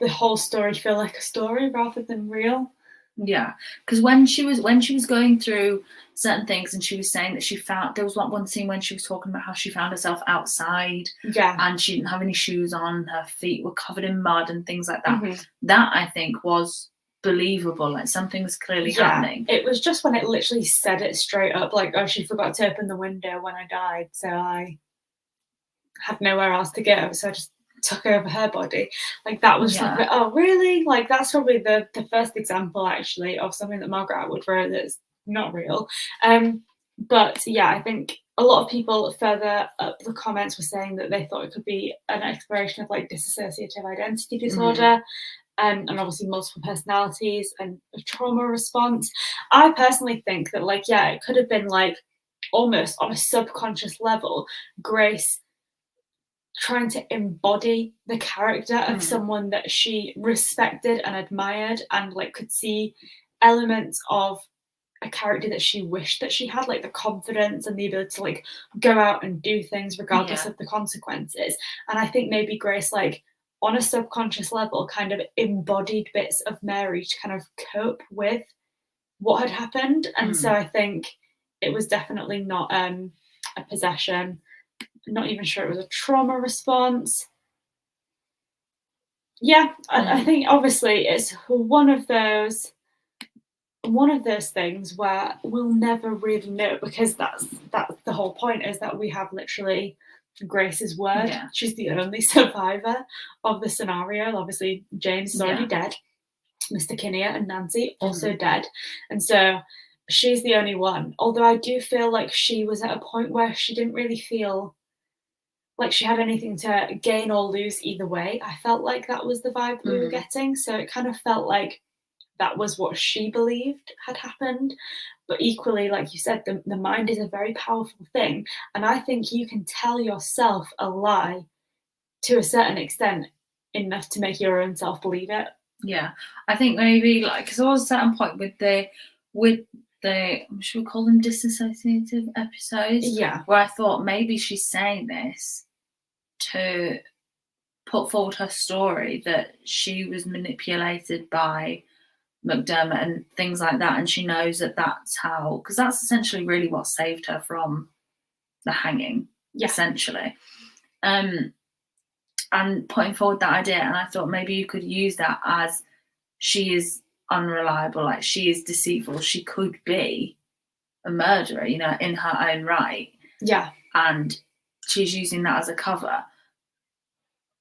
whole story feel like a story rather than real. Yeah, because when she was going through certain things and she was saying that there was one scene when she was talking about how she found herself outside, and she didn't have any shoes on, her feet were covered in mud and things like that. That, I think, was believable, like something was clearly happening. It was just when it literally said it straight up, like, oh, she forgot to open the window when I died, so I had nowhere else to go, so I just took over her body. Like that was just like, Yeah. oh really? Like that's probably the first example actually of something that Margaret Atwood wrote that's not real. But yeah, I think a lot of people further up the comments were saying that they thought it could be an exploration of like dissociative identity disorder, and obviously multiple personalities and a trauma response. I personally think that like, yeah, it could have been like almost on a subconscious level, Grace trying to embody the character of someone that she respected and admired, and like could see elements of a character that she wished that she had, like the confidence and the ability to like go out and do things regardless of the consequences. And I think maybe Grace, like on a subconscious level, kind of embodied bits of Mary to kind of cope with what had happened. And so I think it was definitely not a possession. Not even sure it was a trauma response. Yeah, I think obviously it's one of those things where we'll never really know, because that's the whole point, is that we have literally Grace's word. Yeah. She's the only survivor of the scenario. Obviously, James is already dead. Mr. Kinnear and Nancy also dead. And so she's the only one. Although I do feel like she was at a point where she didn't really feel like she had anything to gain or lose either way. I felt like that was the vibe we were getting. So it kind of felt like that was what she believed had happened. But equally, like you said, the mind is a very powerful thing. And I think you can tell yourself a lie to a certain extent enough to make your own self believe it. Yeah. I think maybe like, because there was a certain point with the should we call them dissociative episodes? Yeah. Where I thought maybe she's saying this to put forward her story, that she was manipulated by McDermott and things like that, and she knows that that's how, because that's essentially really what saved her from the hanging, essentially. And putting forward that idea, and I thought maybe you could use that as she is unreliable, like she is deceitful, she could be a murderer, you know, in her own right. Yeah. And she's using that as a cover.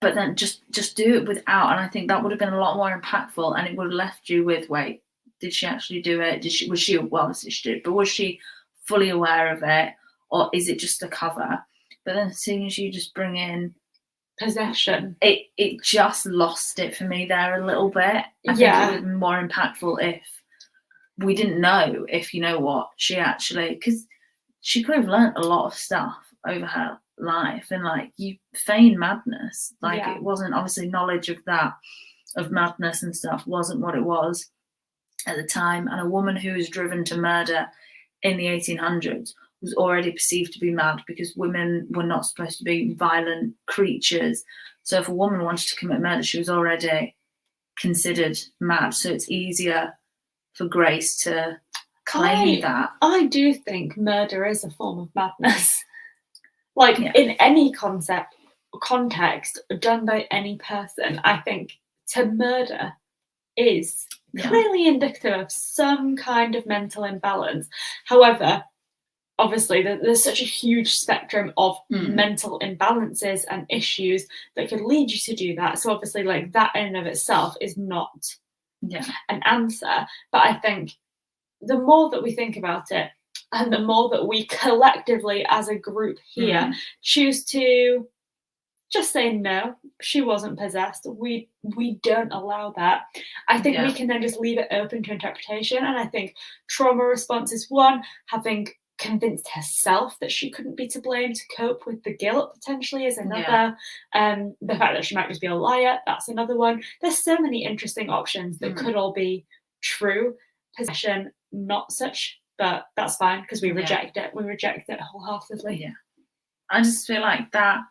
But then just do it without, and I think that would have been a lot more impactful, and it would have left you with, wait, did she actually do it? Well, obviously she did, but was she fully aware of it, or is it just a cover? But then as soon as you just bring in possession, it just lost it for me there a little bit. I think it would have been more impactful if we didn't know, if, you know what, she actually, because she could have learnt a lot of stuff over her life, and like, you feign madness, like it wasn't, obviously knowledge of that, of madness and stuff, wasn't what it was at the time. And a woman who was driven to murder in the 1800s was already perceived to be mad, because women were not supposed to be violent creatures. So if a woman wanted to commit murder, she was already considered mad. So it's easier for Grace to claim that. I do think murder is a form of madness. Like in any context done by any person, I think to murder is clearly indicative of some kind of mental imbalance. However, obviously there's such a huge spectrum of mental imbalances and issues that could lead you to do that. So obviously, like, that in and of itself is not an answer. But I think the more that we think about it, and the more that we collectively as a group here choose to just say, no, she wasn't possessed, we don't allow that, I think we can then just leave it open to interpretation. And I think trauma response is one, having convinced herself that she couldn't be to blame to cope with the guilt potentially is another. The fact that she might just be a liar, that's another one. There's so many interesting options that could all be true. Possession, not such, but that's fine, because we reject it. We reject it wholeheartedly. I just feel like that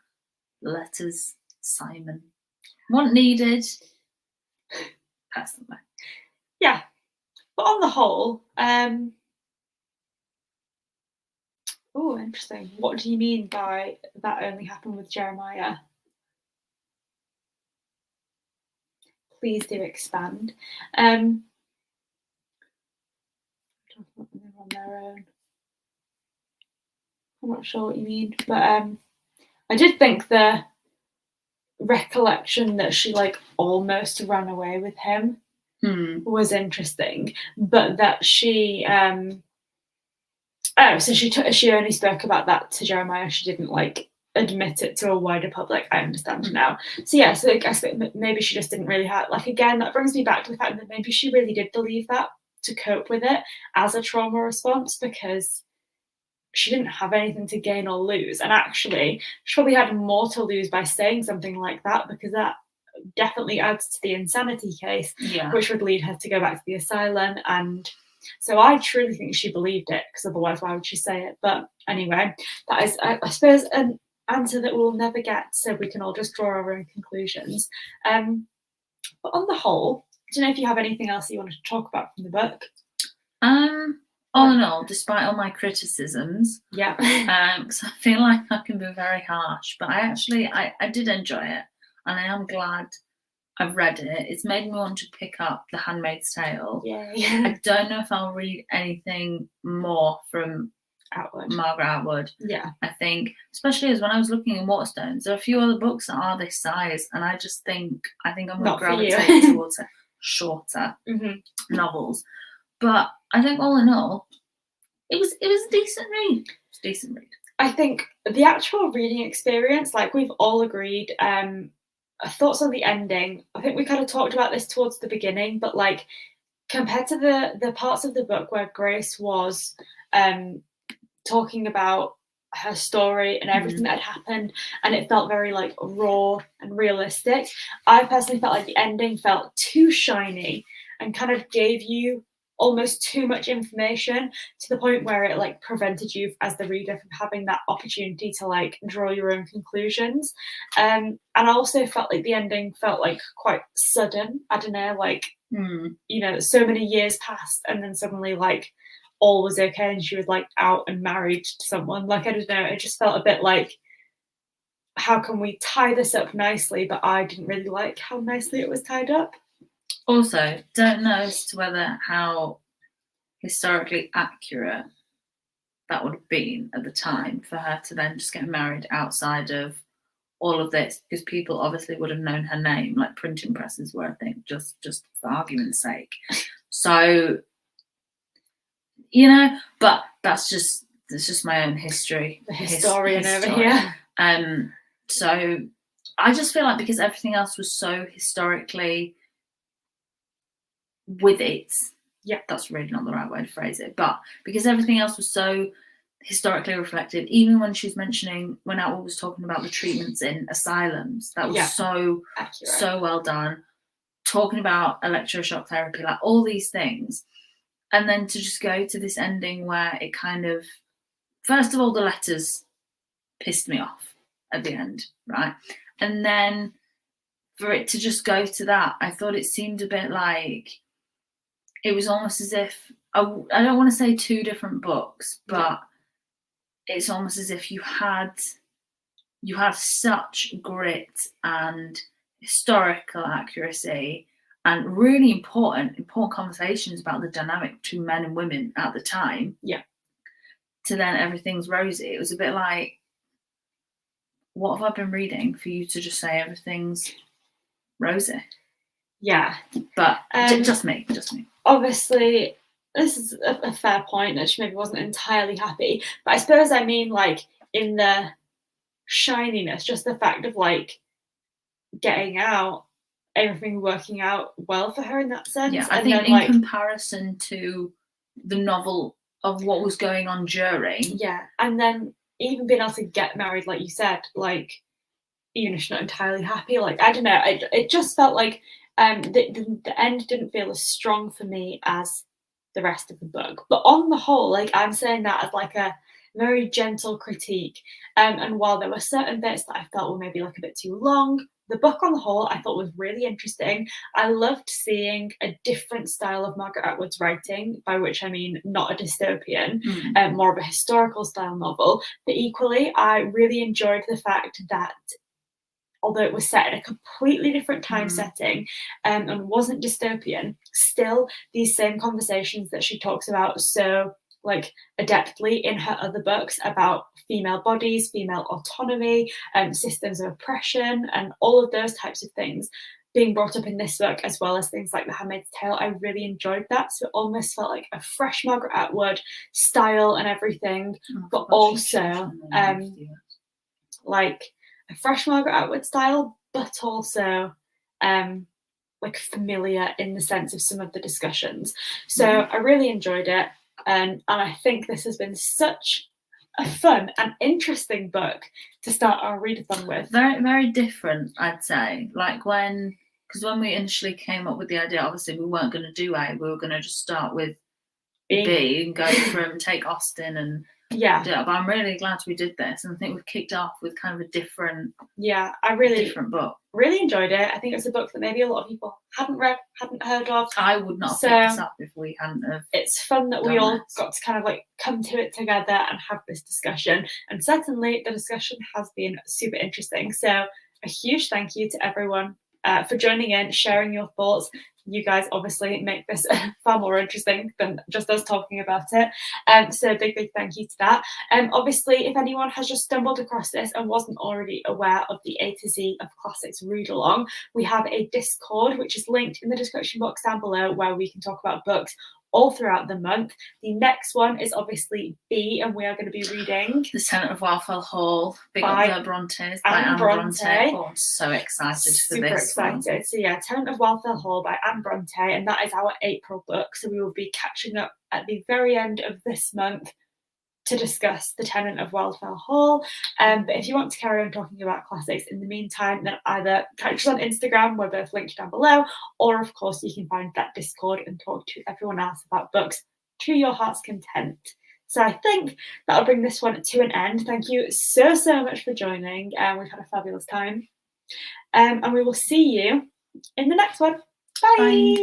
letters Simon weren't needed, personally. Yeah, but on the whole, oh, interesting. What do you mean by that only happened with Jeremiah? Please do expand. On their own. I'm not sure what you mean, but I did think the recollection that she like almost ran away with him was interesting, but that she so she only spoke about that to Jeremiah. She didn't like admit it to a wider public. I understand now. So yeah, so I guess that maybe she just didn't really have, like, again, that brings me back to the fact that maybe she really did believe that to cope with it as a trauma response, because she didn't have anything to gain or lose. And actually, she probably had more to lose by saying something like that, because that definitely adds to the insanity case, which would lead her to go back to the asylum. And so I truly think she believed it, because otherwise, why would she say it? But anyway, that is, I suppose, an answer that we'll never get, so we can all just draw our own conclusions. But on the whole, do you know if you have anything else you wanted to talk about from the book? All in all, despite all my criticisms, because I feel like I can be very harsh, but I did enjoy it, and I am glad I've read it. It's made me want to pick up The Handmaid's Tale. I don't know if I'll read anything more from Margaret Atwood. I think, especially as when I was looking in Waterstones, there are a few other books that are this size, and I think I'm going to gravitate towards shorter novels. But I think all in all, it was a decent read. I think the actual reading experience, like we've all agreed, thoughts on the ending. I think we kind of talked about this towards the beginning, but like compared to the parts of the book where Grace was talking about her story and everything that had happened, and it felt very like raw and realistic, I personally felt like the ending felt too shiny and kind of gave you almost too much information, to the point where it like prevented you as the reader from having that opportunity to like draw your own conclusions. And I also felt like the ending felt like quite sudden. I don't know, like you know, so many years passed and then suddenly like all was okay and she was like out and married to someone. Like, I don't know, it just felt a bit like, how can we tie this up nicely? But I didn't really like how nicely it was tied up. Also, don't know as to how historically accurate that would have been at the time for her to then just get married outside of all of this, because people obviously would have known her name, like printing presses were, I think, just for argument's sake. So, you know, but that's just my own history. The historian over here. So I just feel like because everything else was so historically with it, that's really not the right way to phrase it, but because everything else was so historically reflected, even when she was mentioning, when Atwood was talking about the treatments in asylums, that was so accurate, so well done, talking about electroshock therapy, like all these things, and then to just go to this ending where it kind of, first of all, the letters pissed me off at the end, right? And then for it to just go to that, I thought it seemed a bit like, it was almost as if, I don't want to say two different books, but it's almost as if you had such grit and historical accuracy and really important conversations about the dynamic between men and women at the time. To then everything's rosy. It was a bit like, what have I been reading for you to just say everything's rosy? But just me. Obviously, this is a fair point that she maybe wasn't entirely happy, but I suppose I mean like in the shininess, just the fact of like getting out, everything working out well for her in that sense. I think then, in comparison to the novel of what was going on during. And then even being able to get married, like you said, like even if she's not entirely happy, like I don't know, it just felt like the end didn't feel as strong for me as the rest of the book. But on the whole, like I'm saying that as like a very gentle critique. And while there were certain bits that I felt were maybe like a bit too long, the book on the whole I thought was really interesting. I loved seeing a different style of Margaret Atwood's writing, by which I mean not a dystopian, more of a historical style novel. But equally, I really enjoyed the fact that although it was set in a completely different time setting and wasn't dystopian, still these same conversations that she talks about so like adeptly in her other books about female bodies, female autonomy, systems of oppression, and all of those types of things being brought up in this book, as well as things like The Handmaid's Tale. I really enjoyed that. So it almost felt like a fresh Margaret Atwood style and everything, but also like a fresh Margaret Atwood style, but also like familiar in the sense of some of the discussions. So I really enjoyed it, and I think this has been such a fun and interesting book to start our readathon with. Very, very different, I'd say. Like because when we initially came up with the idea, obviously we weren't going to do A, we were going to just start with B and go from take Austen and do it. But I'm really glad we did this, and I think we've kicked off with kind of a different different book. Really enjoyed it. I think it's a book that maybe a lot of people hadn't read, hadn't heard of. I would not have picked this up if we hadn't have. It's fun that we all got to kind of like come to it together and have this discussion, and certainly the discussion has been super interesting. So a huge thank you to everyone for joining in, sharing your thoughts. You guys obviously make this far more interesting than just us talking about it. So big thank you to that. Obviously, if anyone has just stumbled across this and wasn't already aware of the A to Z of Classics read along, we have a Discord, which is linked in the description box down below, where we can talk about books all throughout the month. The next one is obviously B, and we are going to be reading The Tenant of Wildfell Hall, by the Brontes, by Anne Bronte. Oh, I'm so excited for this. Super excited. So yeah, Tenant of Wildfell Hall by Anne Bronte, and that is our April book. So we will be catching up at the very end of this month to discuss The Tenant of Wildfell Hall. But if you want to carry on talking about classics in the meantime, then either catch us on Instagram, we're both linked down below, or of course you can find that Discord and talk to everyone else about books to your heart's content. So I think that'll bring this one to an end. Thank you so much for joining. We've had a fabulous time. And we will see you in the next one. Bye.